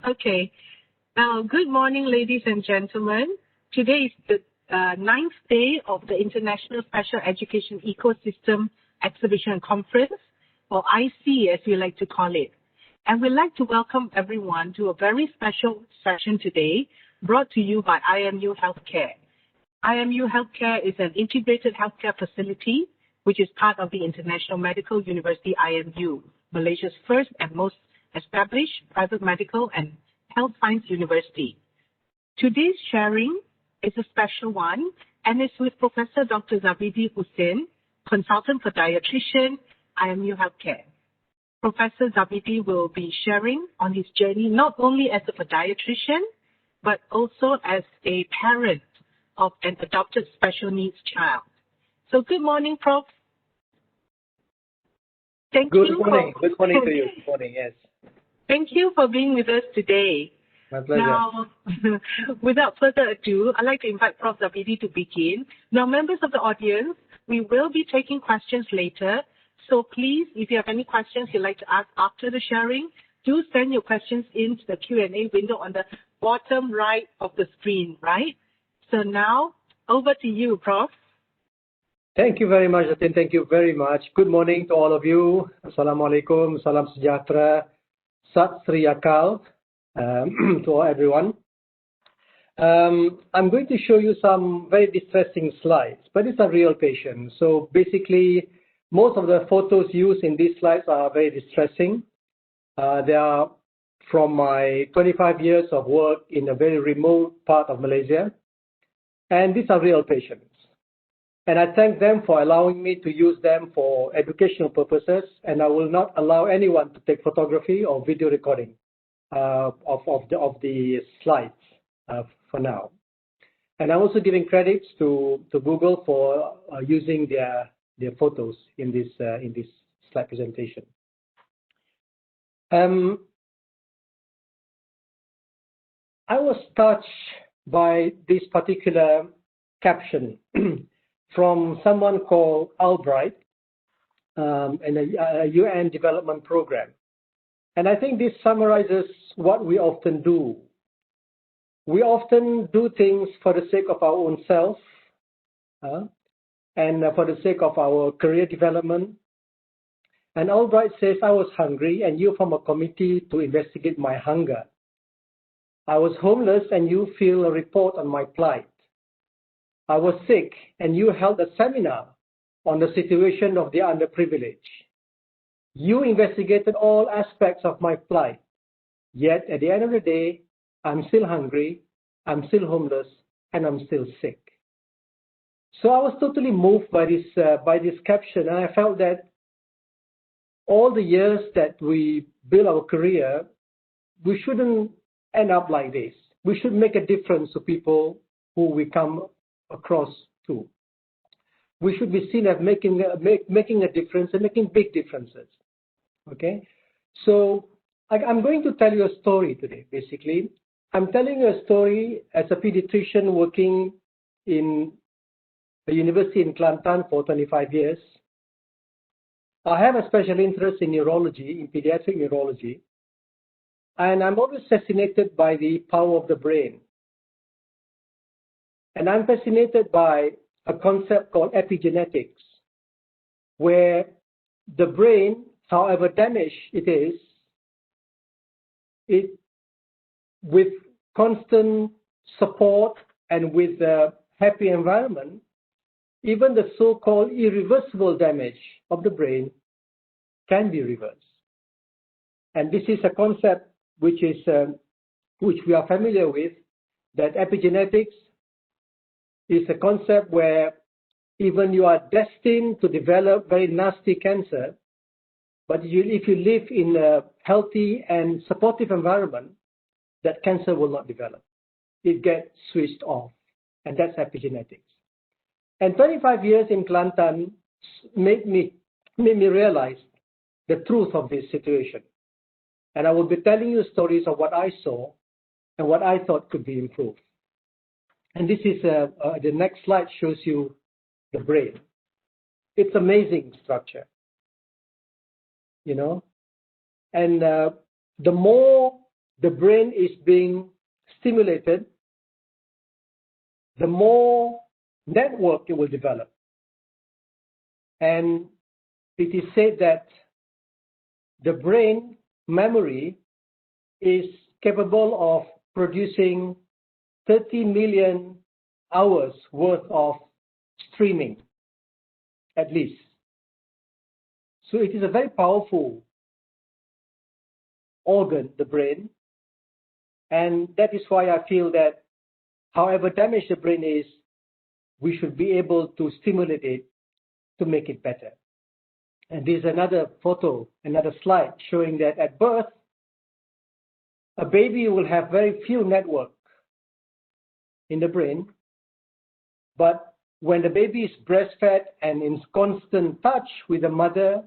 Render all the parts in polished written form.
Okay. Good morning, ladies and gentlemen. Today is the ninth day of the International Special Education Ecosystem Exhibition and Conference, or IC as we like to call it. And we'd like to welcome everyone to a very special session today, brought to you by IMU Healthcare. IMU Healthcare is an integrated healthcare facility, which is part of the International Medical University IMU, Malaysia's first and most established private medical and health science university. Today's sharing is a special one and is with Professor Dr. Zabidi Hussin, Consultant Paediatrician, IMU Healthcare. Professor Zabidi will be sharing on his journey not only as a pediatrician, but also as a parent of an adopted special needs child. So good morning, Prof. Good morning. Good morning to you. Good morning, yes. Thank you for being with us today. My pleasure. Now, without further ado, I'd like to invite Prof. Zabidi to begin. Now, members of the audience, we will be taking questions later. So please, if you have any questions you'd like to ask after the sharing, do send your questions into the Q&A window on the bottom right of the screen, right? So now, over to you, Prof. Thank you very much, Jatin. Thank you very much. Good morning to all of you. Assalamualaikum, salam sejahtera, sat sri akal to everyone. I'm going to show you some very distressing slides, but it's a real patient. So basically, most of the photos used in these slides are very distressing. They are from my 25 years of work in a very remote part of Malaysia. And these are real patients. And I thank them for allowing me to use them for educational purposes. And I will not allow anyone to take photography or video recording of the slides for now. And I'm also giving credits to Google for using their photos in this slide presentation. I was touched by this particular caption from someone called Albright in a UN development program. And I think this summarizes what we often do. We often do things for the sake of our own self and for the sake of our career development. And Albright says, I was hungry and you form a committee to investigate my hunger. I was homeless and you fill a report on my plight. I was sick and you held a seminar on the situation of the underprivileged. You investigated all aspects of my plight. Yet at the end of the day, I'm still hungry, I'm still homeless, and I'm still sick. So I was totally moved by this caption, and I felt that all the years that we build our career, we shouldn't end up like this. We should make a difference to people who we come across to. We should be seen as making a difference and making big differences. Okay? So I'm going to tell you a story today, basically. I'm telling you a story as a pediatrician working in a university in Kelantan for 25 years. I have a special interest in neurology, in pediatric neurology. And I'm always fascinated by the power of the brain. And I'm fascinated by a concept called epigenetics, where the brain, however damaged it is, with constant support and with a happy environment, even the so-called irreversible damage of the brain can be reversed. And this is a concept which we are familiar with, that epigenetics is a concept where even you are destined to develop very nasty cancer, but if you live in a healthy and supportive environment, that cancer will not develop. It gets switched off, and that's epigenetics. And 25 years in Kelantan made me realize the truth of this situation. And I will be telling you stories of what I saw and what I thought could be improved. And this is the next slide shows you the brain. It's amazing structure, you know. And the more the brain is being stimulated, the more network it will develop. And it is said that the brain memory is capable of producing 30 million hours worth of streaming, at least. So it is a very powerful organ, the brain. And that is why I feel that however damaged the brain is, we should be able to stimulate it to make it better. And this is another photo, another slide showing that at birth, a baby will have very few network in the brain, but when the baby is breastfed and in constant touch with the mother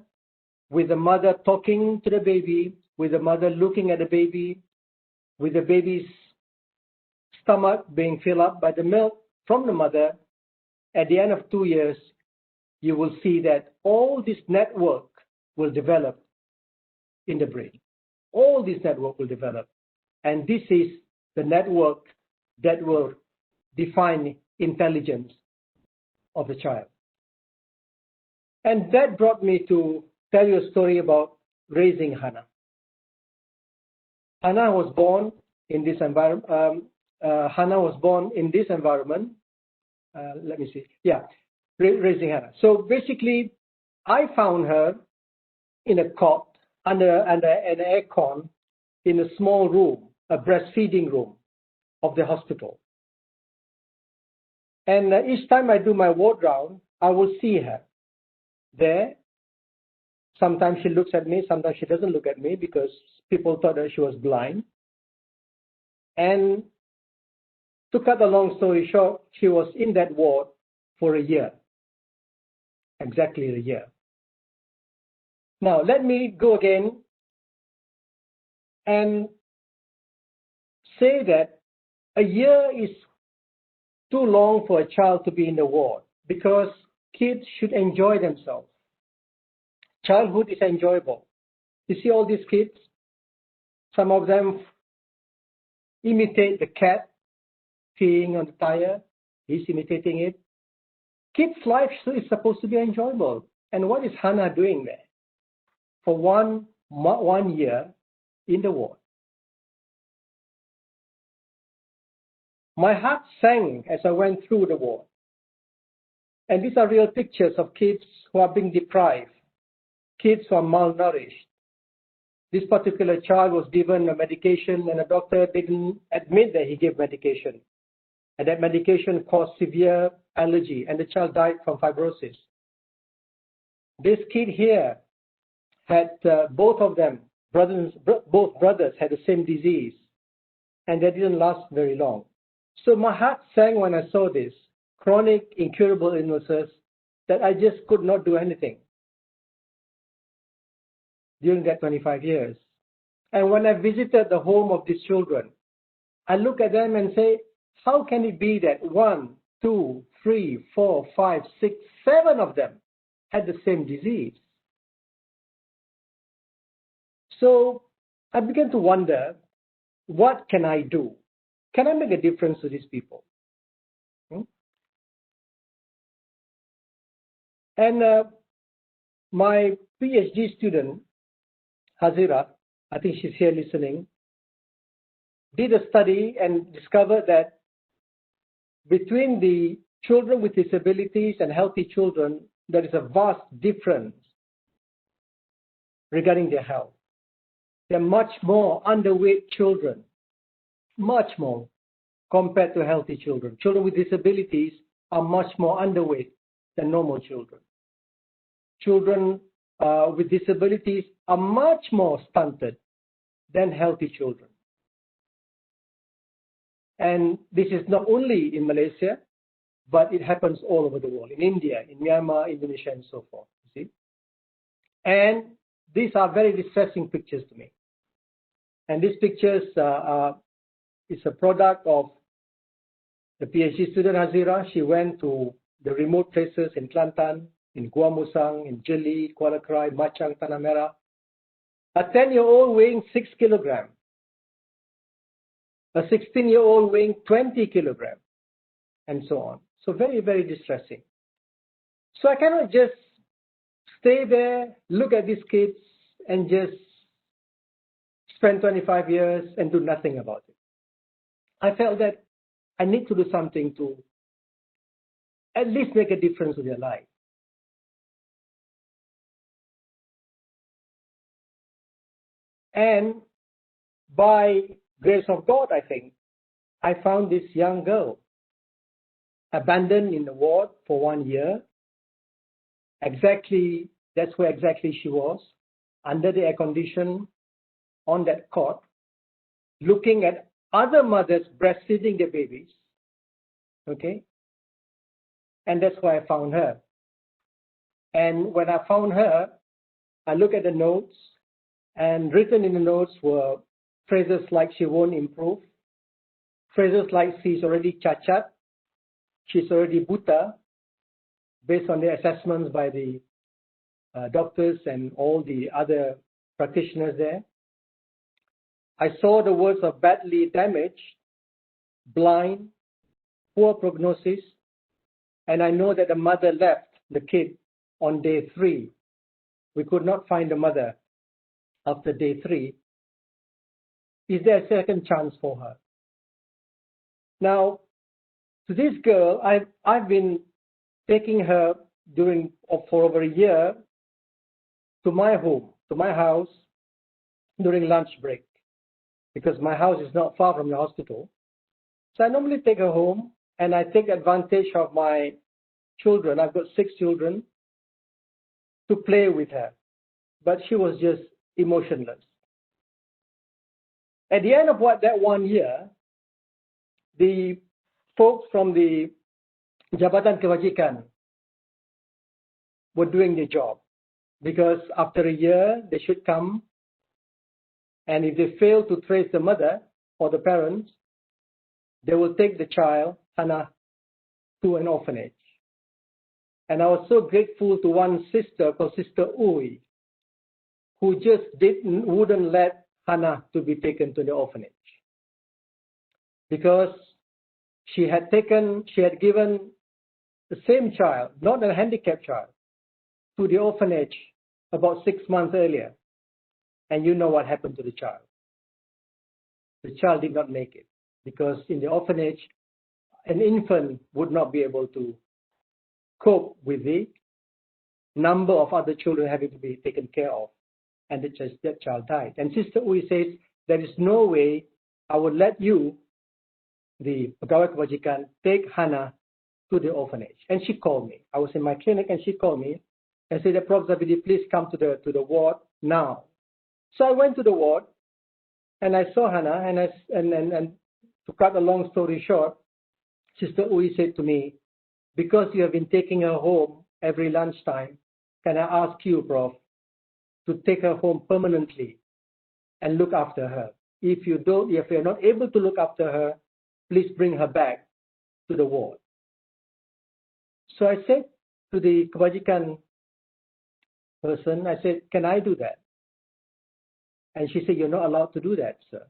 talking to the baby, with the mother looking at the baby, with the baby's stomach being filled up by the milk from the mother, at the end of 2 years, you will see that all this network will develop in the brain. All this network will develop. And this is the network that will define intelligence of the child. And that brought me to tell you a story about raising Hannah. Hannah was born in this environment. Let me see. Yeah, raising Hannah. So basically, I found her in a cot under an aircon in a small room, a breastfeeding room of the hospital. And each time I do my ward round, I will see her there. Sometimes she looks at me, sometimes she doesn't look at me because people thought that she was blind. And to cut a long story short, she was in that ward for a year, exactly a year. Now, let me go again and say that a year is too long for a child to be in the ward because kids should enjoy themselves. Childhood is enjoyable. You see all these kids, some of them imitate the cat peeing on the tire. He's imitating it. Kids' life is supposed to be enjoyable. And what is Hannah doing there? For one year in the ward. My heart sank as I went through the ward. And these are real pictures of kids who are being deprived, kids who are malnourished. This particular child was given a medication and a doctor didn't admit that he gave medication. And that medication caused severe allergy and the child died from fibrosis. This kid here had both brothers had the same disease and that didn't last very long. So my heart sank when I saw this, chronic incurable illnesses that I just could not do anything during that 25 years. And when I visited the home of these children, I look at them and say, how can it be that 1, 2, 3, 4, 5, 6, 7 of them had the same disease? So I began to wonder, what can I do? Can I make a difference to these people? And my PhD student, Hazira, I think she's here listening, did a study and discovered that between the children with disabilities and healthy children, there is a vast difference regarding their health. There are much more underweight children, much more compared to healthy children. Children with disabilities are much more underweight than normal children. Children with disabilities are much more stunted than healthy children. And this is not only in Malaysia, but it happens all over the world, in India, in Myanmar, Indonesia, and so forth. You see? And these are very distressing pictures to me. And these pictures is a product of the PhD student Hazira. She went to the remote places in Kelantan, in Gua Musang, in Jeli, Kuala Krai, Machang, Tanah Merah. A 10-year-old weighing 6 kilograms a 16-year-old weighing 20 kilograms, and so on. So very, very distressing. So I cannot just stay there, look at these kids, and just spend 25 years and do nothing about it. I felt that I need to do something to at least make a difference in their life. And by grace of God, I think, I found this young girl abandoned in the ward for 1 year. Exactly, that's where exactly she was, under the air condition, on that cot, looking at other mothers breastfeeding their babies. Okay? And that's where I found her. And when I found her, I looked at the notes, and written in the notes were phrases like she won't improve, phrases like she's already cacat, she's already buta, based on the assessments by the doctors and all the other practitioners there. I saw the words of badly damaged, blind, poor prognosis, and I know that the mother left the kid on day 3. We could not find the mother after day 3. Is there a second chance for her? Now, to this girl, I've been taking her for over a year to my home, to my house, during lunch break, because my house is not far from the hospital. So I normally take her home, and I take advantage of my children. I've got 6 children, to play with her. But she was just emotionless. At the end of that 1 year, the folks from the Jabatan Kebajikan were doing their job, because after a year they should come, and if they fail to trace the mother or the parents, they will take the child, Hannah, to an orphanage. And I was so grateful to one sister called Sister Uy, who just wouldn't let Hannah to be taken to the orphanage, because she had given the same child, not a handicapped child, to the orphanage about 6 months earlier. And you know what happened to the child. The child did not make it, because in the orphanage, an infant would not be able to cope with the number of other children having to be taken care of. And that child died. And Sister Uy says, there is no way I would let you, the Pegawai Kebajikan, take Hannah to the orphanage. And she called me. I was in my clinic, and she called me and said, Prof Zabidi, please come to the ward now. So I went to the ward, and I saw Hannah, and to cut a long story short, Sister Uy said to me, because you have been taking her home every lunchtime, can I ask you, Prof, to take her home permanently and look after her? If you're not able to look after her, please bring her back to the ward. So I said to the Kebajikan person, I said, can I do that? And she said, you're not allowed to do that, sir.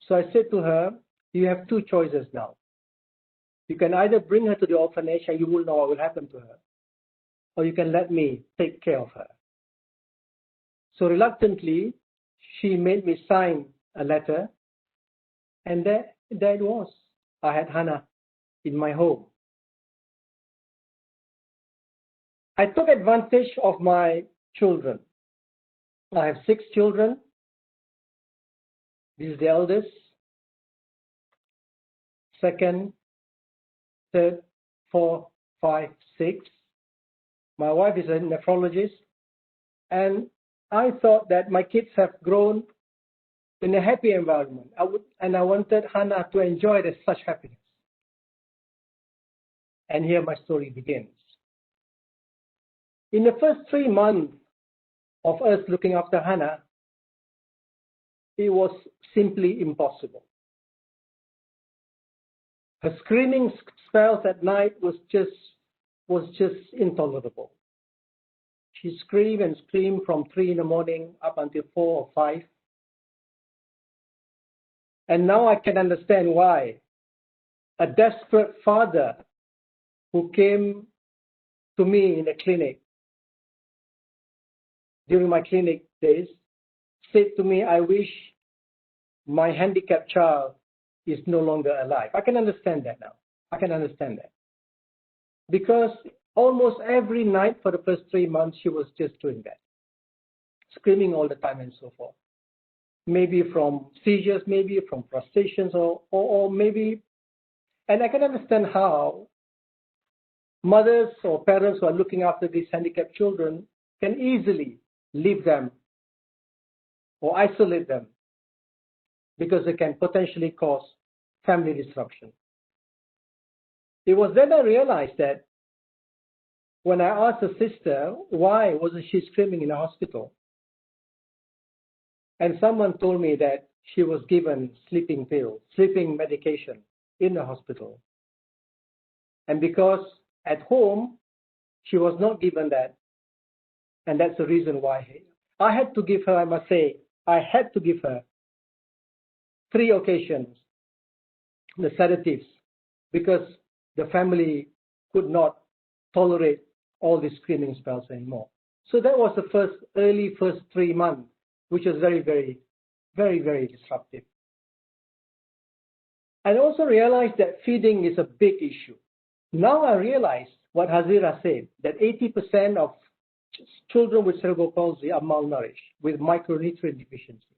So I said to her, you have 2 choices now. You can either bring her to the orphanage and you will know what will happen to her, or you can let me take care of her. So reluctantly, she made me sign a letter, and there it was. I had Hannah in my home. I took advantage of my children. I have 6 children. This is the eldest. Second, third, fourth, 5, 6. My wife is a nephrologist, and I thought that my kids have grown in a happy environment. I wanted Hannah to enjoy such happiness. And here my story begins. In the first 3 months of us looking after Hannah, it was simply impossible. Her screaming spells at night was just intolerable. She screamed and screamed from 3 in the morning up until 4 or 5. And now I can understand why a desperate father who came to me in the clinic during my clinic days said to me, I wish my handicapped child is no longer alive. I can understand that now. I can understand that. Because almost every night for the first 3 months, she was just doing that. Screaming all the time and so forth. Maybe from seizures, maybe from frustrations, or maybe, and I can understand how mothers or parents who are looking after these handicapped children can easily leave them or isolate them because they can potentially cause family disruption. It was then I realized that when I asked the sister, why wasn't she screaming in the hospital? And someone told me that she was given sleeping pills, sleeping medication in the hospital. And because at home, she was not given that. And that's the reason why I had to give her, I must say, I had to give her 3 occasions the sedatives because the family could not tolerate all these screaming spells anymore. So that was the first 3 months, which was very, very, very, very disruptive. I also realized that feeding is a big issue. Now I realize what Hazira said, that 80% of children with cerebral palsy are malnourished with micronutrient deficiency.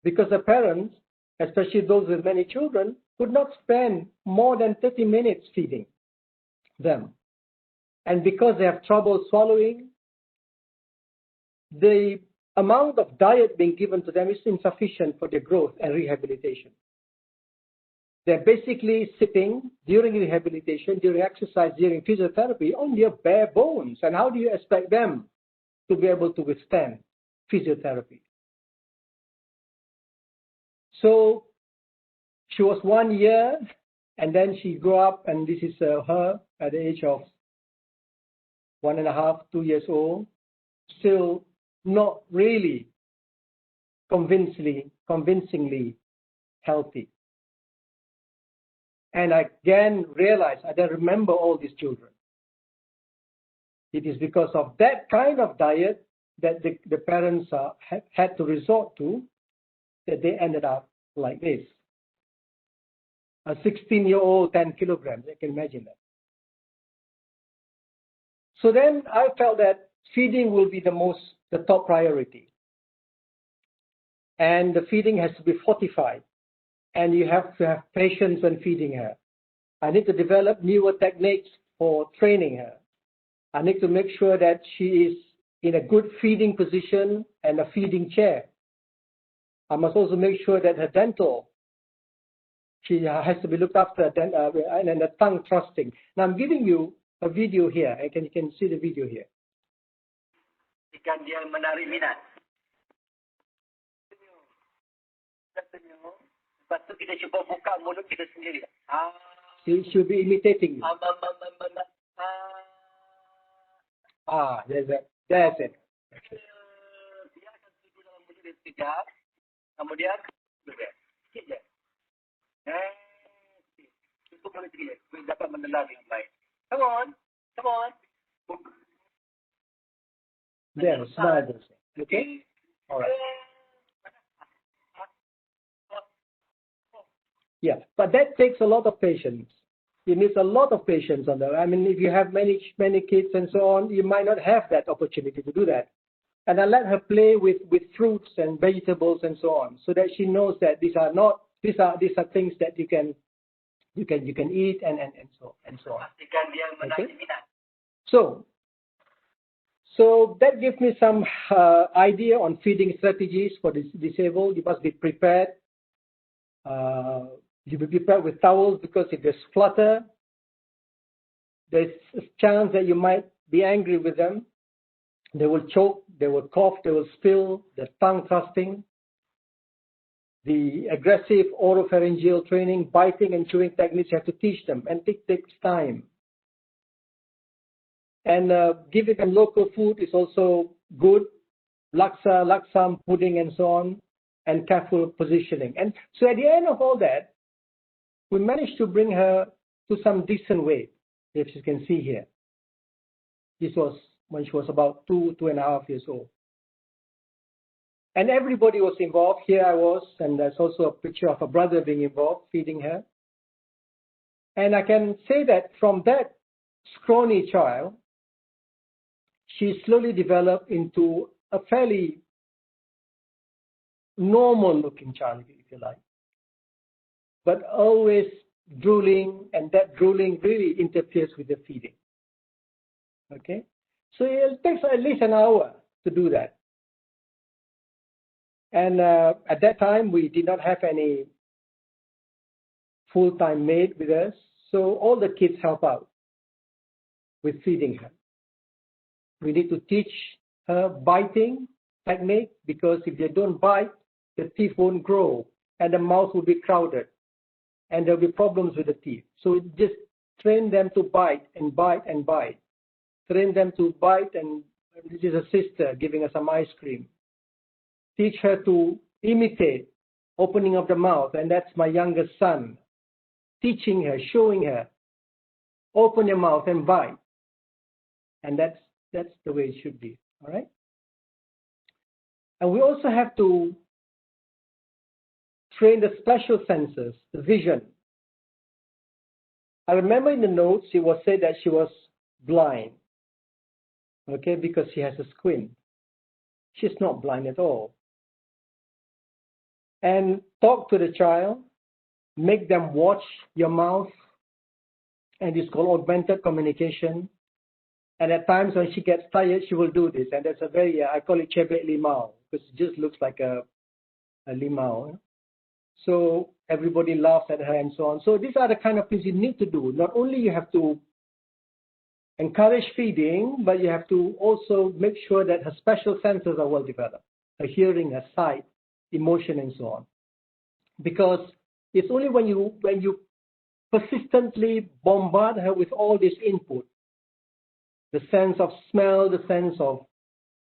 Because the parents, especially those with many children, could not spend more than 30 minutes feeding them. And because they have trouble swallowing, the amount of diet being given to them is insufficient for their growth and rehabilitation. They're basically sitting during rehabilitation, during exercise, during physiotherapy on their bare bones. And how do you expect them to be able to withstand physiotherapy? So she was 1 year, and then she grew up, and this is her at the age of 1.5, 2 years old, still not really convincingly healthy. And I again realized I don't remember all these children. It is because of that kind of diet that the parents had to resort to that they ended up like this. A 16-year-old, 10 kilograms, I can imagine that. So then I felt that feeding will be the top priority. And the feeding has to be fortified. And you have to have patience when feeding her. I need to develop newer techniques for training her. I need to make sure that she is in a good feeding position and a feeding chair. I must also make sure that her dental, she has to be looked after, and the tongue thrusting. Now I'm giving you a video here. You can see the video here. Ikan dia menarik minat. Lepas tu kita cuba buka mulut kita sendiri. She should be imitating you. That's it. Okay. Biarkan sudu dalam mulut dia sekejap. Kemudian, sikit je. Tutup mulut dia. Kita dapat menelan dengan baik. Come on. There, smile. Okay? All right. Yeah, but that takes a lot of patience. It needs a lot of patience on that. I mean, if you have many kids and so on, you might not have that opportunity to do that. And I let her play with fruits and vegetables and so on, so that she knows that these are things that you can eat and so on. Okay? So that gives me some idea on feeding strategies for the disabled. You must be prepared. You will be prepared with towels, because if there's flutter, there's a chance that you might be angry with them. They will choke, they will cough, they will spill, the tongue thrusting. The aggressive oropharyngeal training, biting and chewing techniques, you have to teach them, and it takes time. And giving them local food is also good. Laksa, laksam, pudding, and so on. and careful positioning. And so at the end of all that, we managed to bring her to some decent weight, if you can see here. This was when she was about 2.5 years old. And everybody was involved. Here I was, and there's also a picture of a brother being involved, feeding her. And I can say that from that scrawny child, she slowly developed into a fairly normal-looking child, if you like. But always drooling, and that drooling really interferes with the feeding. Okay? So it takes at least an hour to do that. And at that time, we did not have any full-time maid with us, so all the kids help out with feeding her. We need to teach her biting technique, because if they don't bite, the teeth won't grow, and the mouth will be crowded, and there'll be problems with the teeth. So just train them to bite and bite and bite. Train them to bite, and this is a sister giving us some ice cream. Teach her to imitate opening of the mouth, and that's my youngest son. Teaching her, showing her, open your mouth and bite. And that's the way it should be, all right? And we also have to train the special senses, the vision. I remember in the notes, it was said that she was blind, okay, because she has a squint. She's not blind at all. And talk to the child, make them watch your mouth, and it's called augmented communication. And at times when she gets tired, she will do this, and that's a very, I call it cebek limau, because it just looks like a limau. So everybody laughs at her and so on. So these are the kind of things you need to do. Not only you have to encourage feeding, but you have to also make sure that her special senses are well developed, her hearing, her sight, emotion, and so on. Because it's only when you persistently bombard her with all this input, the sense of smell, the sense of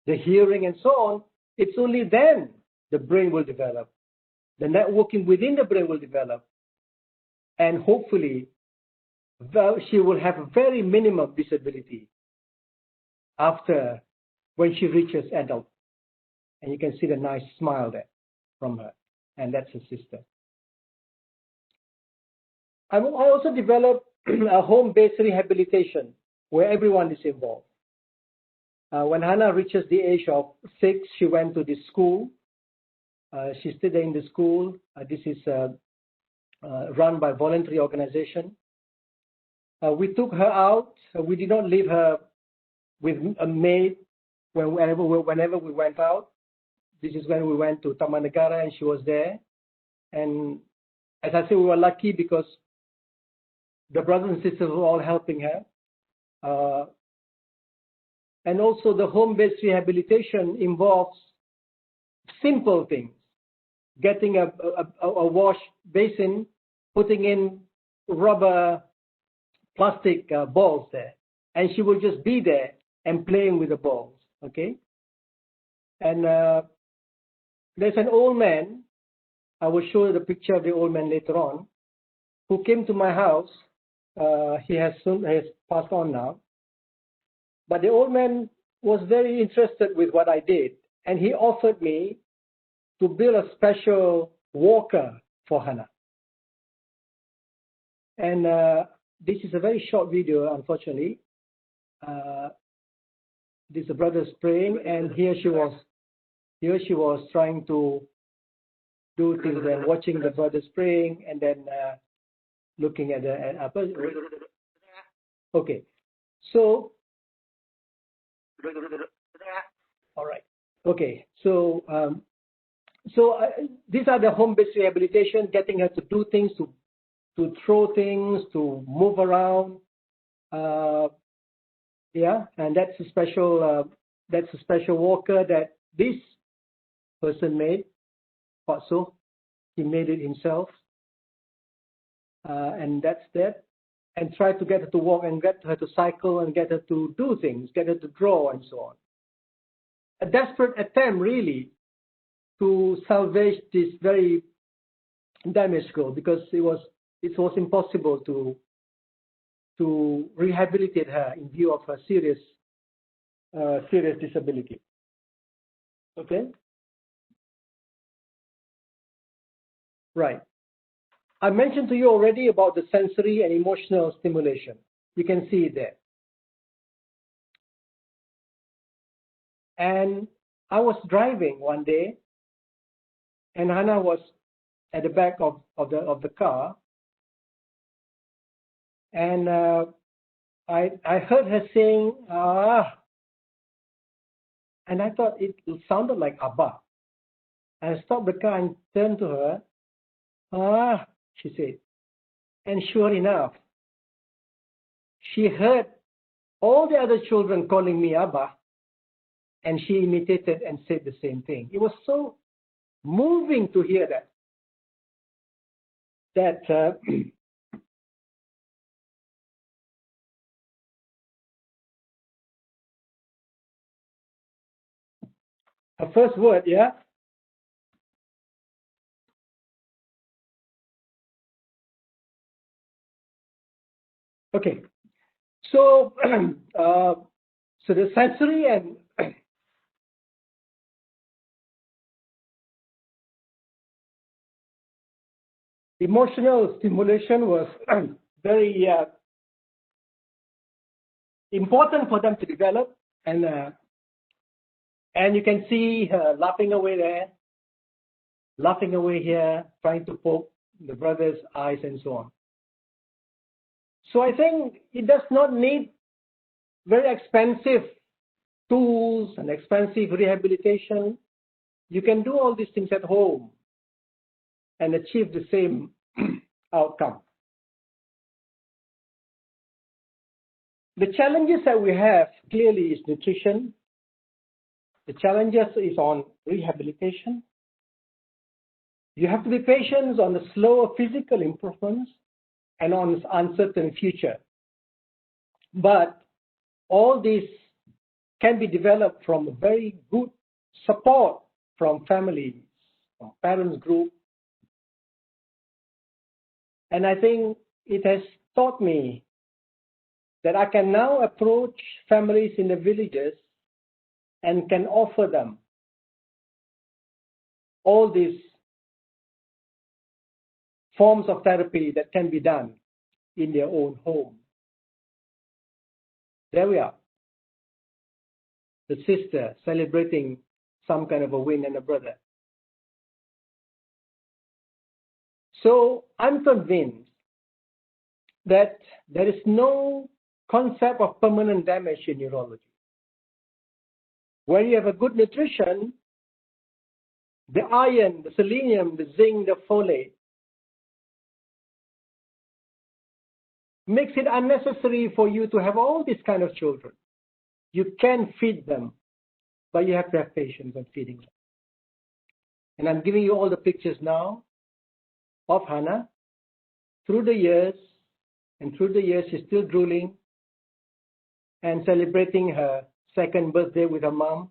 the hearing, and so on, it's only then the brain will develop. The networking within the brain will develop. And hopefully, she will have a very minimum disability after when she reaches adult. And you can see the nice smile there from her. And that's her sister. I also developed a home-based rehabilitation where everyone is involved. When Hannah reaches the age of 6, she went to this school. She stayed in the school. This is run by a voluntary organization. We took her out. We did not leave her with a maid whenever we went out. This is when we went to Taman Negara, and she was there. And as I say, we were lucky because the brothers and sisters were all helping her. And also the home-based rehabilitation involves simple things. Getting a wash basin, putting in rubber plastic balls there. And she will just be there and playing with the balls, okay? And there's an old man, I will show you the picture of the old man later on, who came to my house. He has passed on now. But the old man was very interested with what I did. And he offered me to build a special walker for Hannah. And this is a very short video, unfortunately. This is a brother praying, and here she was trying to do things and watching the brothers praying, and then looking at the okay. So all right. Okay. So these are the home-based rehabilitation, getting her to do things, to throw things, to move around. Yeah, and that's a special walker that this person made. So he made it himself, and that's that. And try to get her to walk and get her to cycle and get her to do things, get her to draw and so on. A desperate attempt, really, to salvage this very damaged girl, because it was impossible to rehabilitate her in view of her serious disability. Okay. Right. I mentioned to you already about the sensory and emotional stimulation. You can see it there. And I was driving one day, and Hannah was at the back of the car, and I heard her saying "ah," and I thought it sounded like Abba. I stopped the car and turned to her. "Ah," she said, and sure enough, she heard all the other children calling me Abba, and she imitated and said the same thing. It was so moving to hear that. Her first word, yeah? Okay. So, so the sensory and emotional stimulation was very important for them to develop, and you can see her laughing away there, laughing away here, trying to poke the brother's eyes and so on. So I think it does not need very expensive tools and expensive rehabilitation. You can do all these things at home and achieve the same outcome. The challenges that we have clearly is nutrition. The challenges is on rehabilitation. You have to be patient on the slower physical improvements and on this uncertain future. But all this can be developed from very good support from families, from parents group. And I think it has taught me that I can now approach families in the villages and can offer them all these forms of therapy that can be done in their own home. There we are. The sister celebrating some kind of a win and a brother. So I'm convinced that there is no concept of permanent damage in neurology. When you have a good nutrition, the iron, the selenium, the zinc, the folate makes it unnecessary for you to have all these kind of children. You can feed them, but you have to have patience on feeding them. And I'm giving you all the pictures now of Hannah. Through the years, she's still drooling and celebrating her second birthday with her mom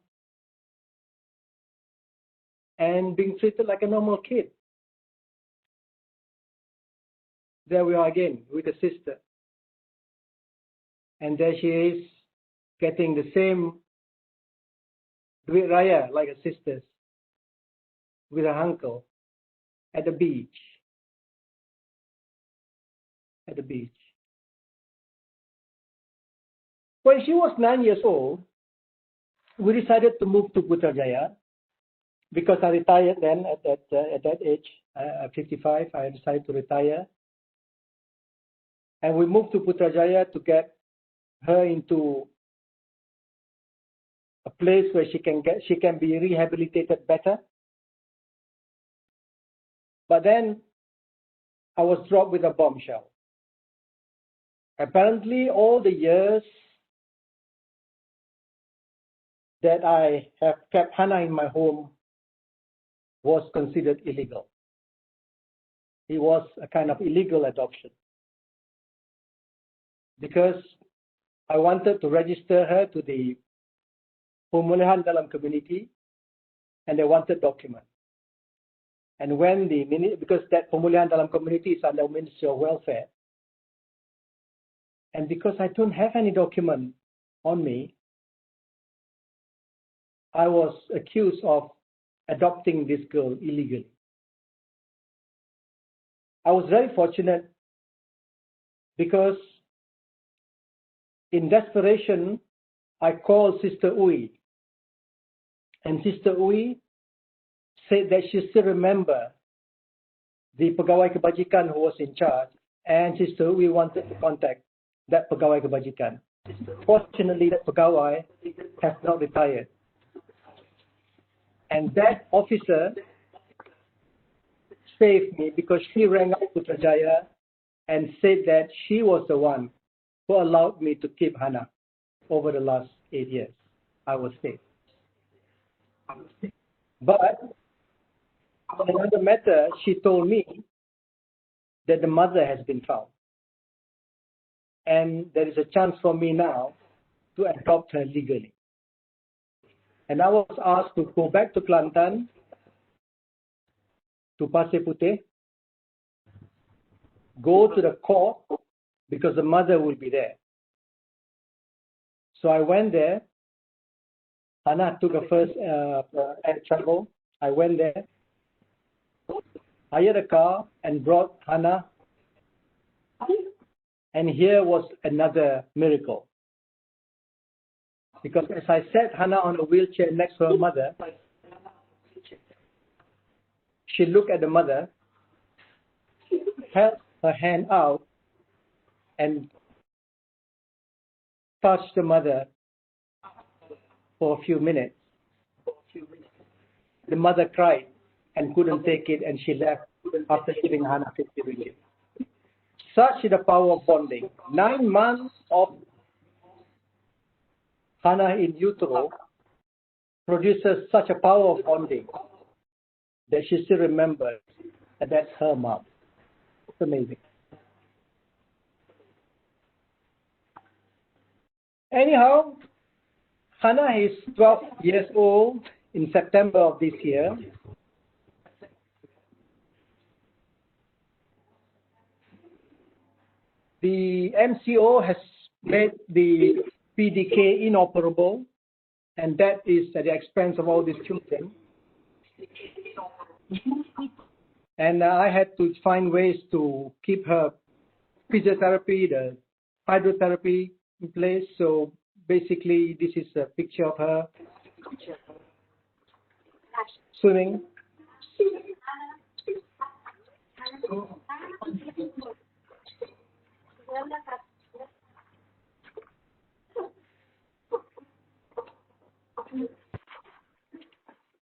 and being treated like a normal kid. There we are again with the sister. And there she is getting the same Duit Raya like her sisters with her uncle at the beach. At the beach. When she was 9 years old, we decided to move to Putrajaya because I retired then at that age, at 55. I decided to retire, and we moved to Putrajaya to get her into a place where she can be rehabilitated better. But then I was dropped with a bombshell. Apparently, all the years that I have kept Hannah in my home was considered illegal. It was a kind of illegal adoption because I wanted to register her to the pemulihan dalam community, and they wanted documents. And when because that pemulihan dalam community is under Ministry of Welfare, and because I don't have any document on me, I was accused of adopting this girl illegally. I was very fortunate because in desperation, I called Sister Uy. And Sister Uy said that she still remember the pegawai kebajikan who was in charge, and Sister Uy wanted to contact that pegawai kebajikan. Fortunately, that pegawai has not retired. And that officer saved me because she rang up Putrajaya and said that she was the one who allowed me to keep Hannah over the last 8 years. I was safe. But on another matter, she told me that the mother has been found. And there is a chance for me now to adopt her legally. And I was asked to go back to Kelantan, to Pasir Puteh, go to the court because the mother will be there. So I went there. Hannah took a first air travel. I went there, hired a car, and brought Hannah. And here was another miracle. Because as I set Hannah on a wheelchair next to her mother, she looked at the mother, held her hand out, and touched the mother for a few minutes. The mother cried and couldn't take it, and she left after giving Hannah 50 ringgit. Such is the power of bonding. 9 months of Hannah in utero produces such a power of bonding that she still remembers that that's her mom. It's amazing. Anyhow, Hannah is 12 years old in September of this year. The MCO has made the PDK inoperable, and that is at the expense of all these children. And I had to find ways to keep her physiotherapy, the hydrotherapy in place. So basically, this is a picture of her swimming.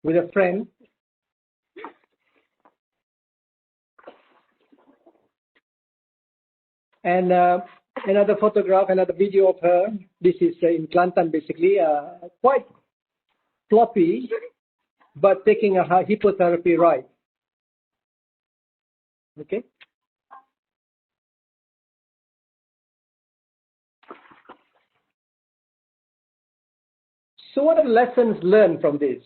With a friend. And another photograph, another video of her. This is in Kelantan, basically, quite floppy, but taking a hippotherapy ride. Okay. So what are the lessons learned from this?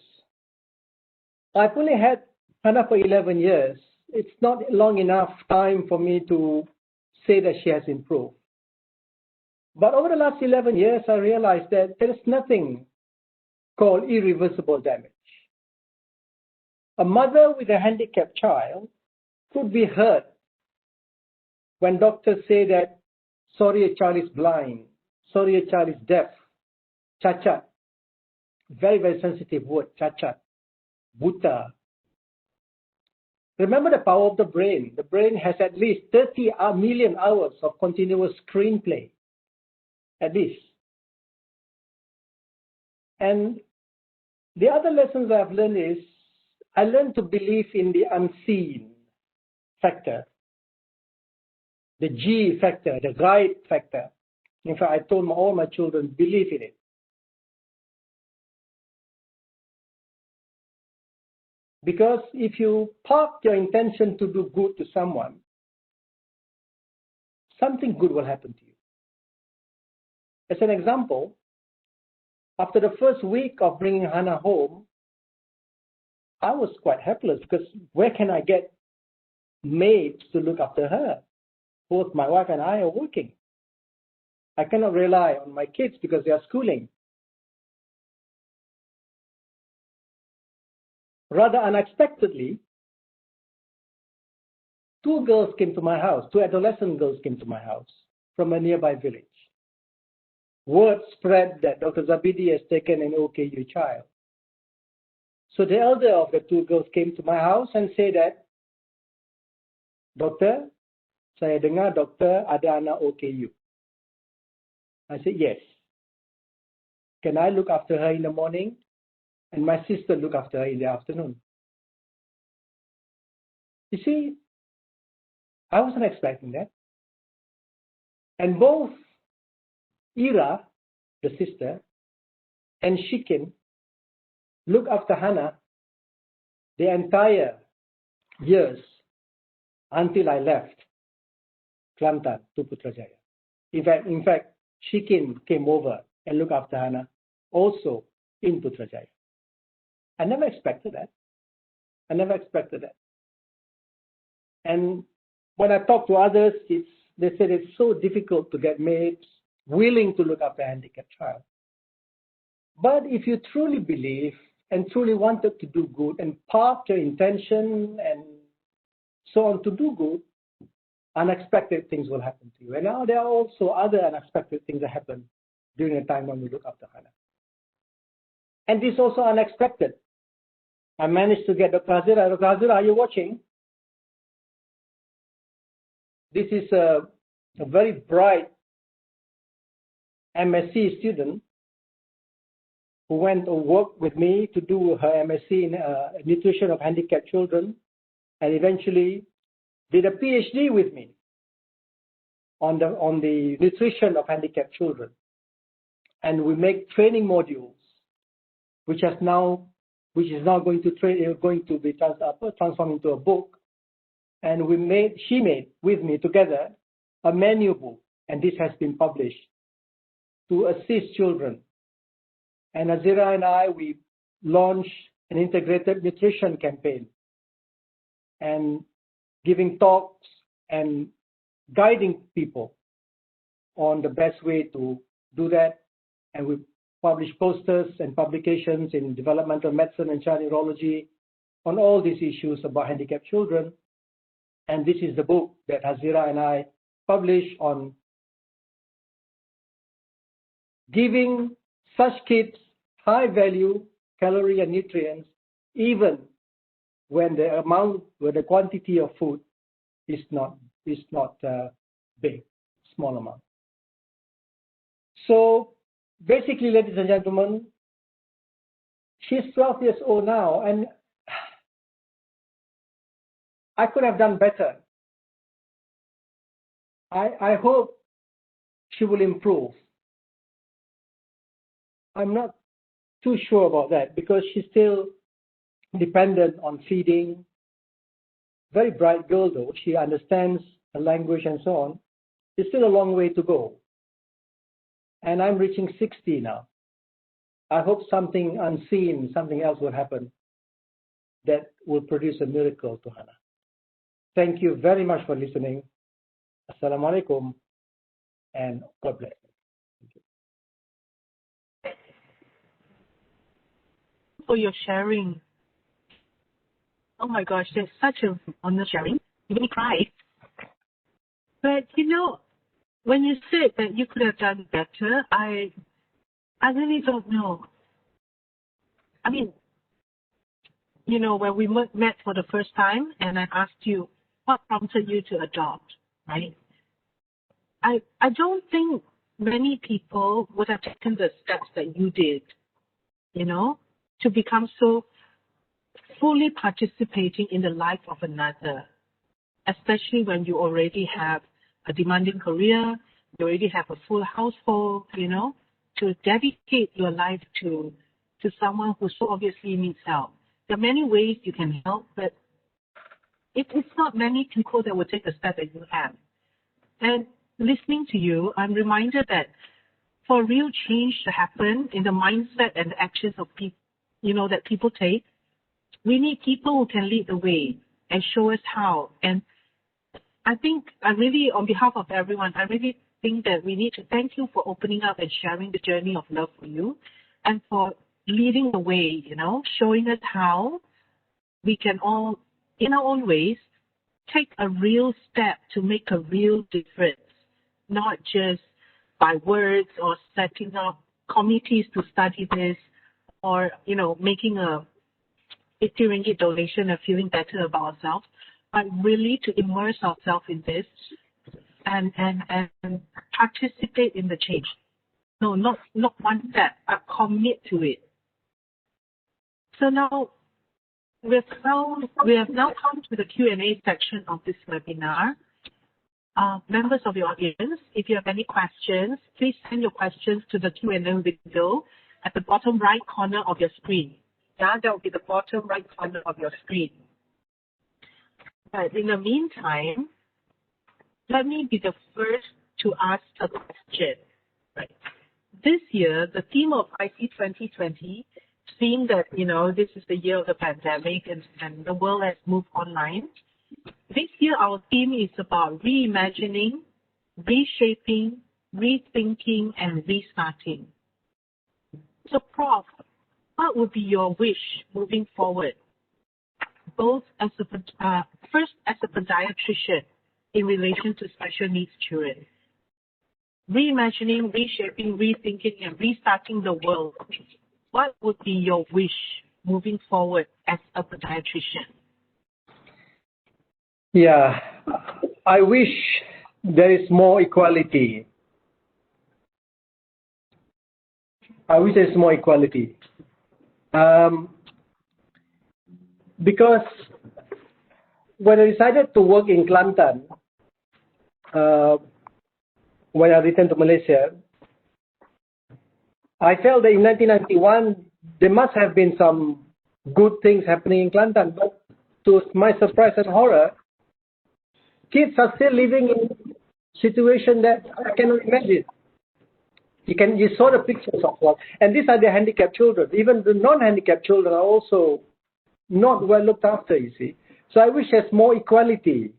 I've only had Hannah for 11 years. It's not long enough time for me to say that she has improved. But over the last 11 years, I realized that there is nothing called irreversible damage. A mother with a handicapped child could be hurt when doctors say that, sorry, a child is blind, sorry, a child is deaf, cacat. Very, very sensitive word, cacat, buta. Remember the power of the brain. The brain has at least 30 million hours of continuous screenplay, at least. And the other lessons I've learned is, I learned to believe in the unseen factor, the G factor, the guide factor. In fact, I told all my children, believe in it. Because if you park your intention to do good to someone, something good will happen to you. As an example, after the first week of bringing Hannah home, I was quite helpless because where can I get maids to look after her? Both my wife and I are working. I cannot rely on my kids because they are schooling. Rather unexpectedly, two adolescent girls came to my house from a nearby village. Word spread that Dr. Zabidi has taken an OKU child. So the elder of the two girls came to my house and said that, Doktor, saya dengar doktor ada anak OKU. I said, yes. Can I look after her in the morning? And my sister look after her in the afternoon. You see, I wasn't expecting that. And both Ira, the sister, and Shikin look after Hannah the entire years until I left Kelantan to Putrajaya. In fact, Shikin came over and looked after Hannah also in Putrajaya. I never expected that. And when I talk to others, they said it's so difficult to get maids willing to look after a handicapped child. But if you truly believe and truly wanted to do good and park your intention and so on to do good, unexpected things will happen to you. And now there are also other unexpected things that happen during the time when we look after Hannah. And this is also unexpected. I managed to get Dr. Hazira. Dr. Hazira, are you watching? This is a very bright MSc student who went to work with me to do her MSc in nutrition of handicapped children and eventually did a PhD with me on the nutrition of handicapped children. And we make training modules, which is now going to be transformed into a book. And she made with me together a menu book, and this has been published to assist children. And Azira and we launched an integrated nutrition campaign and giving talks and guiding people on the best way to do that. And we publish posters and publications in developmental medicine and child neurology on all these issues about handicapped children. And this is the book that Hazira and I publish on giving such kids high value calorie and nutrients, even when the quantity of food is not big, small amount. So basically, ladies and gentlemen, she's 12 years old now, and I could have done better. I hope she will improve. I'm not too sure about that because she's still dependent on feeding. Very bright girl though. She understands the language and so on. There's still a long way to go. And I'm reaching 60 now. I hope something unseen, something else will happen that will produce a miracle to Hannah. Thank you very much for listening. Assalamualaikum and God bless. For your sharing. Oh my gosh, there's such a honest sharing. You made me cry. But you know, when you said that you could have done better, I really don't know. I mean, you know, when we met for the first time and I asked you what prompted you to adopt, right? I don't think many people would have taken the steps that you did, you know, to become so fully participating in the life of another, especially when you already have a demanding career, you already have a full household, you know, to dedicate your life to someone who so obviously needs help. There are many ways you can help, but it's not many people that will take the step that you have. And listening to you, I'm reminded that for real change to happen in the mindset and the actions of people, you know, that people take, we need people who can lead the way and show us how. And I think on behalf of everyone, I really think that we need to thank you for opening up and sharing the journey of love for you and for leading the way, showing us how we can all, in our own ways, take a real step to make a real difference, not just by words or setting up committees to study this or, making a 50 ringgit donation and feeling better about ourselves, but really to immerse ourselves in this and participate in the change. No, not one step, but commit to it. So now, we have now come to the Q&A section of this webinar. Members of the audience, if you have any questions, please send your questions to the Q&A window at the bottom right corner of your screen. Yeah, that will be the bottom right corner of your screen. But in the meantime, let me be the first to ask a question. Right. This year, the theme of IC 2020, seeing that, this is the year of the pandemic and the world has moved online, this year our theme is about reimagining, reshaping, rethinking, and restarting. So, Prof, what would be your wish moving forward, both as first as a pediatrician in relation to special needs children? Reimagining, reshaping, rethinking, and restarting the world. What would be your wish moving forward as a pediatrician? Yeah, I wish there is more equality. I wish there is more equality. Because when I decided to work in Kelantan, when I returned to Malaysia, I felt that in 1991, there must have been some good things happening in Kelantan. But to my surprise and horror, kids are still living in a situation that I cannot imagine. You saw the pictures of what, and these are the handicapped children. Even the non-handicapped children are also not well looked after, you see. So I wish there's more equality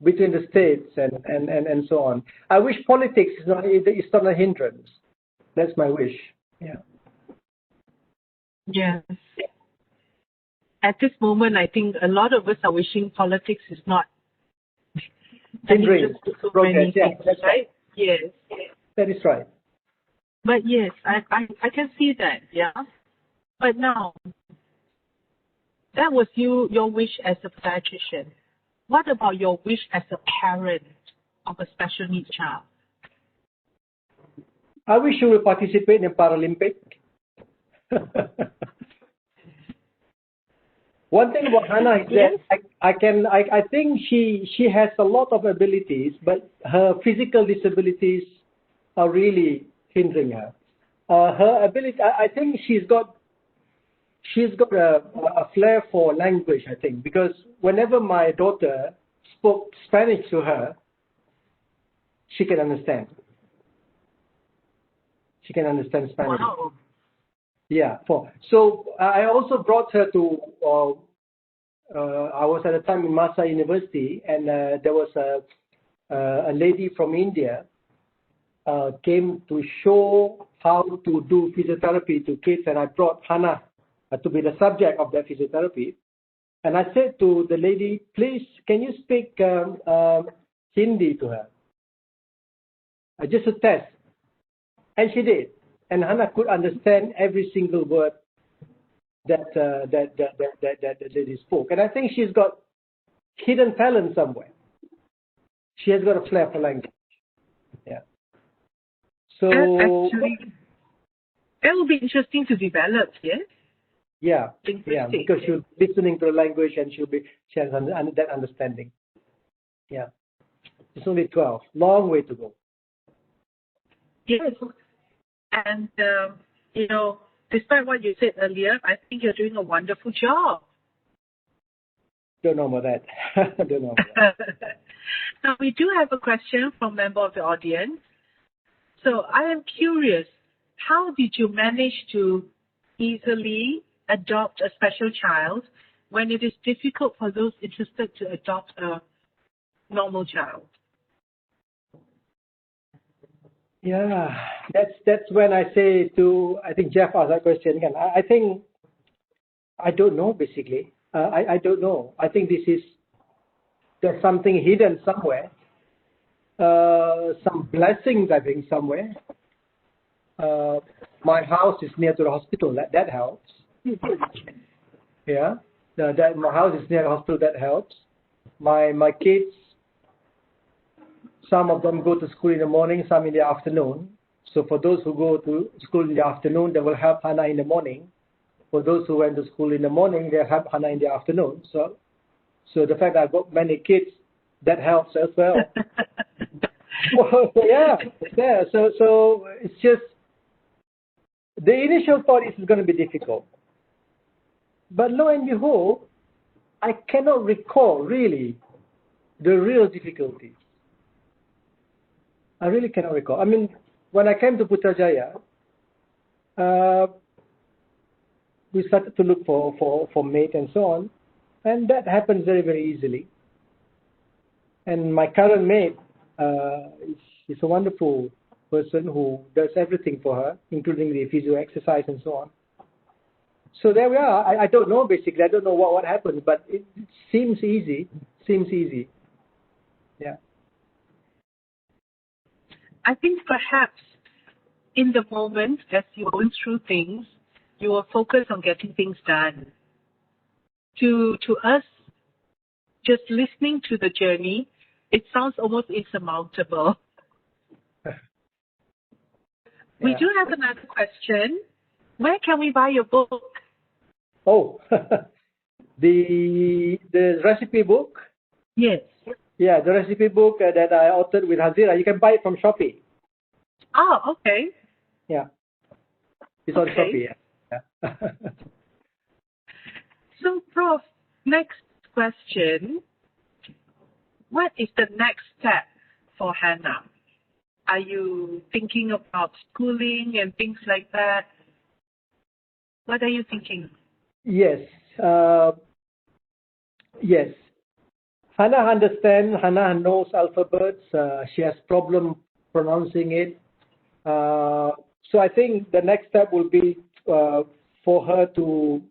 between the states and so on. I wish politics is not a hindrance. That's my wish. Yeah. Yes. At this moment, I think a lot of us are wishing politics is not hindrance to so many things, that's right? Yes. That is right. But yes, I can see that, yeah. But now, that was your wish as a pediatrician. What about your wish as a parent of a special needs child? I wish you will participate in Paralympic. One thing about Hannah is that I think she has a lot of abilities, but her physical disabilities are really hindering her. Her ability, I think she's got a flair for language, I think, because whenever my daughter spoke Spanish to her, she can understand. She can understand Spanish. Wow. Yeah. So I also brought her to, I was at the time in Masa University, and there was a lady from India came to show how to do physiotherapy to kids, and I brought Hannah to be the subject of that physiotherapy. And I said to the lady, please, can you speak Hindi to her? Just a test. And she did. And Hannah could understand every single word that the lady spoke. And I think she's got hidden talent somewhere. She has got a flair for language. Yeah. So actually, that will be interesting to develop, yes? Yeah, because she'll be listening to the language and she has that understanding. Yeah. It's only 12. Long way to go. Yes. And, despite what you said earlier, I think you're doing a wonderful job. Don't know about that. Don't know about that. Now, we do have a question from a member of the audience. So I am curious, how did you manage to easily adopt a special child when it is difficult for those interested to adopt a normal child? Yeah, that's when I say to, I think Jeff asked that question again. I think, I don't know, basically. I don't know. I think there's something hidden somewhere. Some blessings, I think, somewhere. My house is near to the hospital. That helps. Yeah, my house is near the hospital. That helps. My kids, some of them go to school in the morning, some in the afternoon. So for those who go to school in the afternoon, they will help Hannah in the morning. For those who went to school in the morning, they'll help Hannah in the afternoon. So the fact that I've got many kids, that helps as well. Yeah. So it's just, the initial thought is going to be difficult. But lo and behold, I cannot recall really the real difficulties. I really cannot recall. I mean, when I came to Putrajaya, we started to look for mate and so on, and that happened very, very easily. And my current mate is a wonderful person who does everything for her, including the physio exercise and so on. So there we are. I don't know, basically. I don't know what happened, but it seems easy. Yeah. I think perhaps in the moment, as you're going through things, you are focused on getting things done. To us, just listening to the journey, it sounds almost insurmountable. We do have another question. Where can we buy your book? Oh, the recipe book? Yes. Yeah, the recipe book that I authored with Hazira, you can buy it from Shopee. Oh, okay. Yeah. It's on Shopee, yeah. So, Prof, next question. What is the next step for Hannah? Are you thinking about schooling and things like that? What are you thinking? Yes. Yes. Hannah understands. Hannah knows alphabets. She has problem pronouncing it. So I think the next step will be for her to,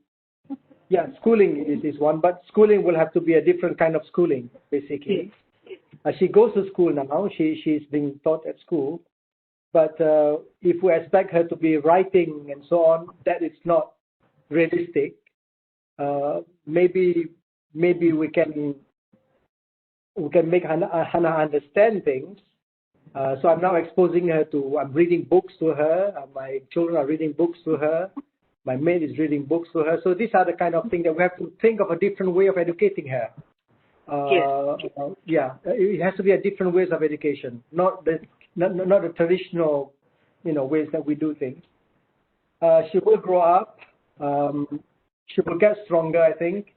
schooling is one, but schooling will have to be a different kind of schooling, basically. She goes to school now. She's being taught at school. But if we expect her to be writing and so on, that is not realistic. Maybe we can make Hannah understand things. So I'm now exposing her I'm reading books to her. My children are reading books to her. My maid is reading books to her. So these are the kind of things that we have to think of a different way of educating her. It has to be a different ways of education, not the traditional, ways that we do things. She will grow up. She will get stronger, I think.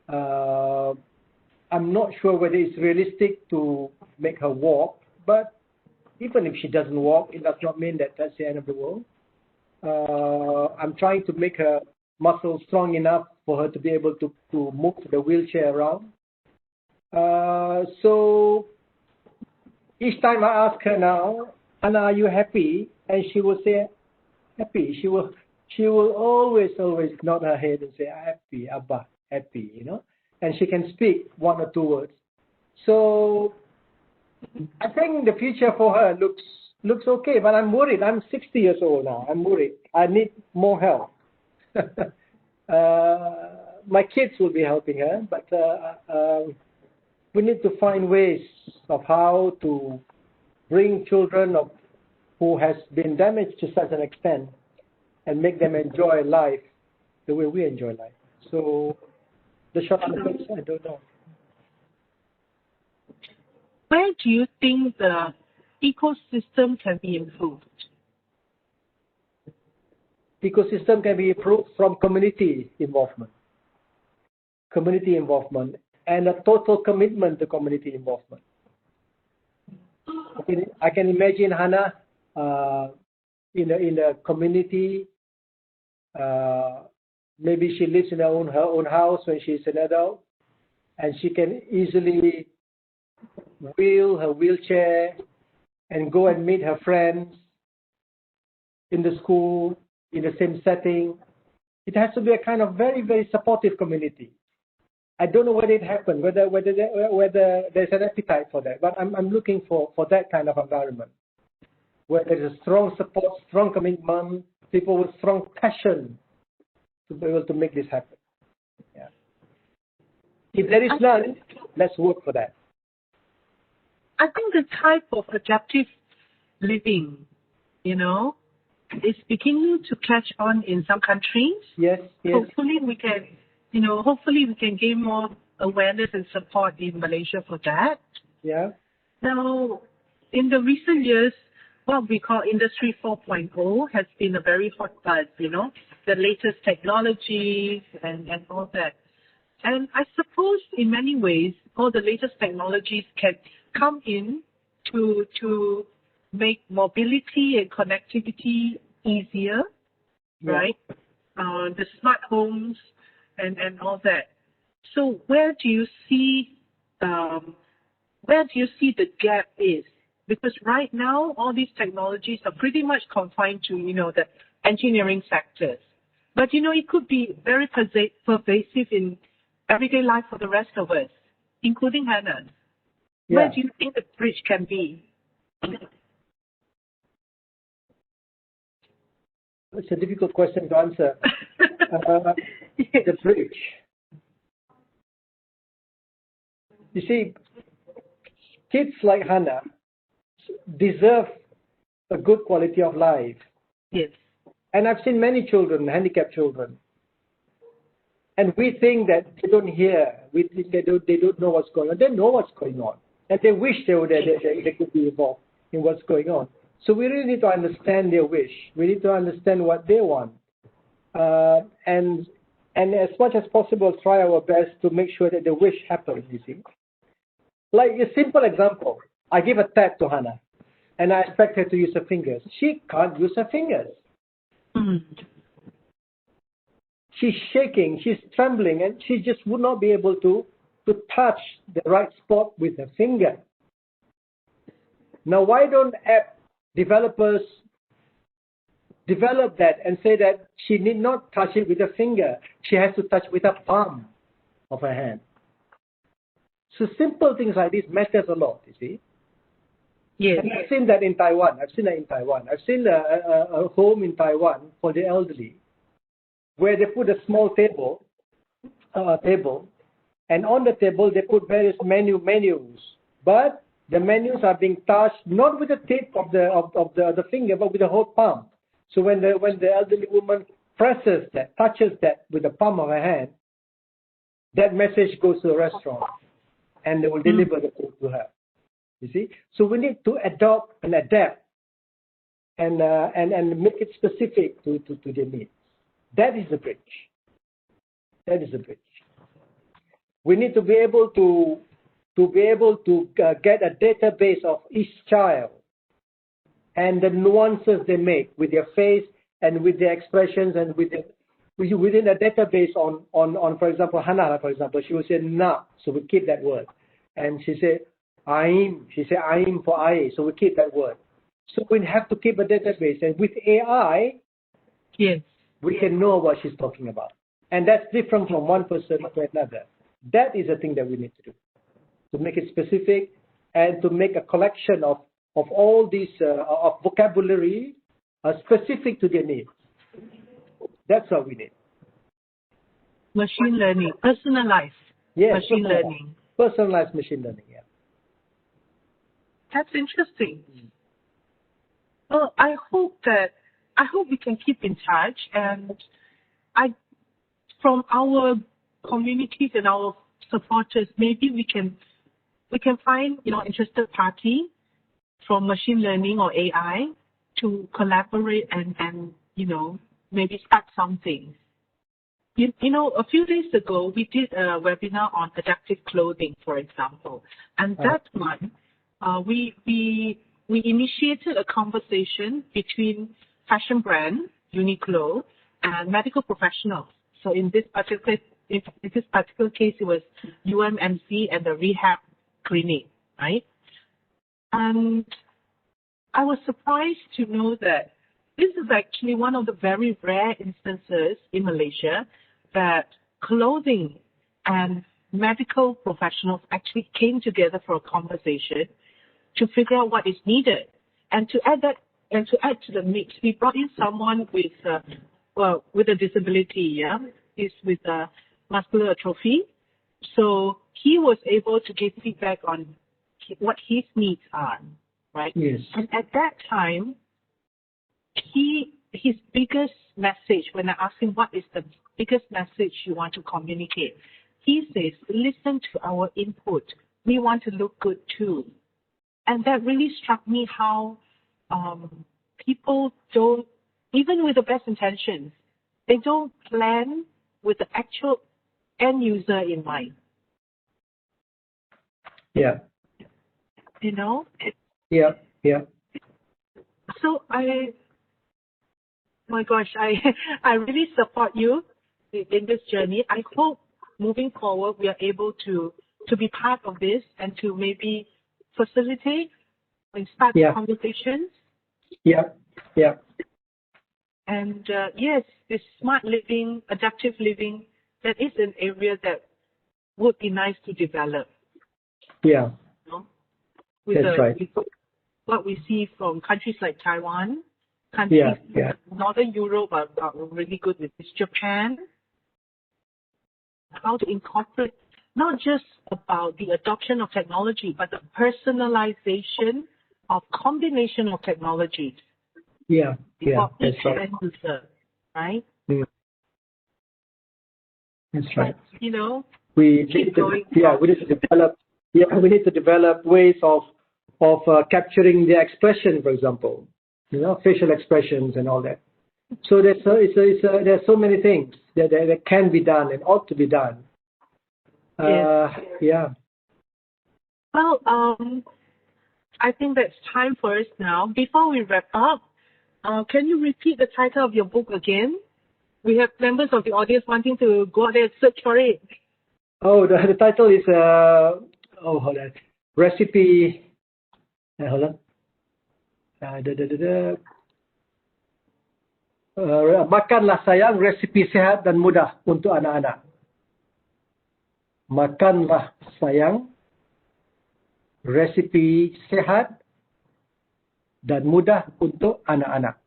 I'm not sure whether it's realistic to make her walk, but even if she doesn't walk, it does not mean that that's the end of the world. I'm trying to make her muscles strong enough for her to be able to move the wheelchair around. So each time I ask her now, Anna, are you happy? And she will say, happy. She will always nod her head and say, happy, Abba, happy, And she can speak one or two words. So I think the future for her looks okay, but I'm worried. I'm 60 years old now. I'm worried. I need more help. My kids will be helping her, but we need to find ways of how to bring children who has been damaged to such an extent and make them enjoy life the way we enjoy life. So the short answer is I don't know. Where do you think the ecosystem can be improved? Ecosystem can be improved from community involvement and a total commitment to community involvement. I can imagine Hannah in a community Maybe she lives in her own house when she's an adult, and she can easily wheel her wheelchair and go and meet her friends in the school, in the same setting. It has to be a kind of very, very supportive community. I don't know whether it happened, whether there's an appetite for that, but I'm looking for that kind of environment, where there's a strong support, strong commitment, people with strong passion to be able to make this happen. Yeah. If there is none, let's work for that. I think the type of adaptive living, is beginning to catch on in some countries. Yes. Hopefully we can gain more awareness and support in Malaysia for that. Yeah. Now, in the recent years, what we call Industry 4.0 has been a very hot buzz, the latest technologies and all that. And I suppose in many ways, all the latest technologies can come in to make mobility and connectivity easier, right? The smart homes and all that. So where do you see the gap is? Because right now all these technologies are pretty much confined to the engineering sectors, but it could be very pervasive in everyday life for the rest of us, including Hannah. Yeah. Where do you think the bridge can be? It's a difficult question to answer. The bridge. You see, kids like Hannah deserve a good quality of life. Yes. And I've seen many children, handicapped children. And we think that they don't hear. We think they don't know what's going on. They know what's going on. And they wish they could be involved in what's going on. So we really need to understand their wish. We need to understand what they want. And as much as possible, try our best to make sure that the wish happens, you see. Like a simple example, I give a tap to Hannah, and I expect her to use her fingers. She can't use her fingers. Mm. She's shaking, she's trembling, and she just would not be able to touch the right spot with her finger. Now, why don't app developers develop that and say that she need not touch it with her finger, she has to touch with the palm of her hand. So simple things like this matters a lot, you see. Yes. And I've seen that in Taiwan. I've seen a home in Taiwan for the elderly, where they put a small table, and on the table they put various menus. But the menus are being touched not with the tip of the finger, but with the whole palm. So when the elderly woman touches that with the palm of her hand, that message goes to the restaurant, and they will deliver the food to her. You see, so we need to adopt and adapt, and make it specific to their needs. That is the bridge. We need to be able to get a database of each child and the nuances they make with their face and with their expressions and within a database on for example, Hannah, for example, she will say na, so we keep that word. And she say I'm for I, so we keep that word. So we have to keep a database, and with AI, yes, we can know what she's talking about. And that's different from one person to another. That is the thing that we need to do, to make it specific and to make a collection of all these of vocabulary specific to their needs. That's what we need. Machine learning, personalized. Yes, machine learning. Personalized machine learning, yeah. That's interesting. Well, I hope we can keep in touch, and from our communities and our supporters, maybe we can find interested party from machine learning or AI to collaborate and maybe start something. A few days ago we did a webinar on adaptive clothing, for example, and that one we initiated a conversation between fashion brand Uniqlo and medical professionals So in this particular case, it was UMMC and the rehab clinic, right? And I was surprised to know that this is actually one of the very rare instances in Malaysia that clothing and medical professionals actually came together for a conversation to figure out what is needed. And to add to the mix, we brought in someone with a disability, yeah, is with muscular atrophy. So he was able to give feedback on what his needs are, right? Yes. And at that time, his biggest message, when I asked him what is the biggest message you want to communicate, he says, listen to our input. We want to look good too. And that really struck me how people don't, even with the best intentions, they don't plan with the actual end user in mind. Yeah. You know? Yeah. Yeah. So I really support you in this journey. I hope moving forward we are able to be part of this and to maybe facilitate and start conversations. Yeah. Yeah. And yes, this smart living, adaptive living, that is an area that would be nice to develop. Yeah. You know? That's right. With what we see from countries like Taiwan, countries Northern Europe are really good with this. Japan, how to incorporate not just about the adoption of technology, but the personalization of combination of technologies. Yeah, For that's each right. end user, right? That's right. But, you know, we need to develop ways of capturing the expression, for example, you know, facial expressions and all that. So there's so many things that can be done and ought to be done. Yeah. Well, I think that's time for us now. Before we wrap up, can you repeat the title of your book again? We have members of the audience wanting to go out there and search for it. Oh, the title is hold on. Recipe. Hold on. Makanlah sayang, resipi sehat dan mudah untuk anak-anak. Makanlah sayang, resipi sehat dan mudah untuk anak-anak.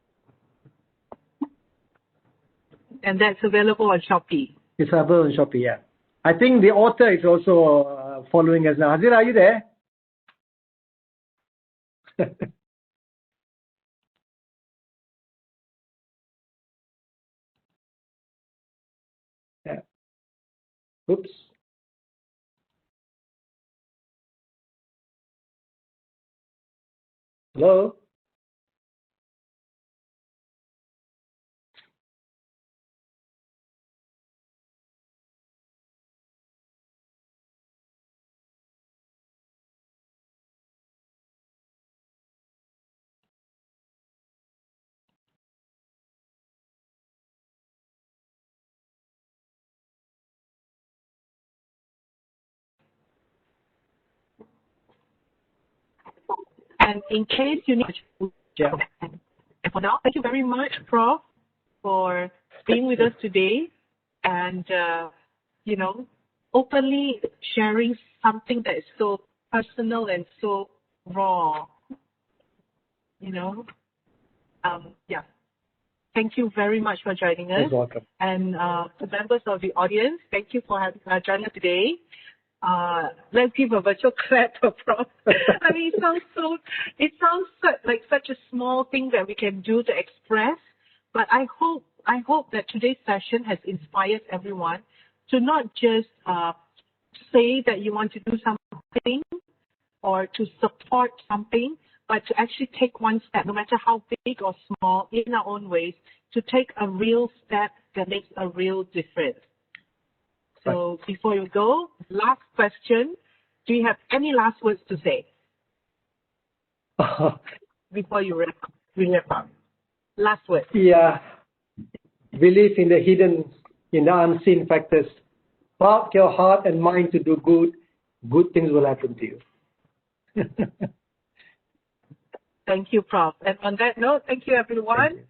And that's available on Shopee. It's available on Shopee, yeah. I think the author is also following us now. Hazira, are you there? Yeah. Oops. Hello? And in case you need and for now, thank you very much, Prof, for being with us today and, you know, openly sharing something that is so personal and so raw, you know. Yeah. Thank you very much for joining us. You're welcome. And to members of the audience, thank you for joining us today. Let's give a virtual clap for Prof. I mean, it sounds like such a small thing that we can do to express, but I hope that today's session has inspired everyone to not just say that you want to do something or to support something, but to actually take one step, no matter how big or small, in our own ways, to take a real step that makes a real difference. So before you go, last question. Do you have any last words to say? Before you wrap up. Last word. Yeah. Believe in the hidden in the unseen factors. Spark your heart and mind to do good. Good things will happen to you. Thank you, Prof. And on that note, thank you, everyone.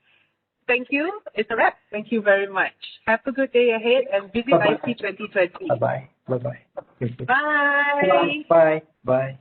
Thank you. It's a wrap. Thank you very much. Have a good day ahead and visit IC 2020. Bye-bye. Bye-bye. Bye. Bye. Bye.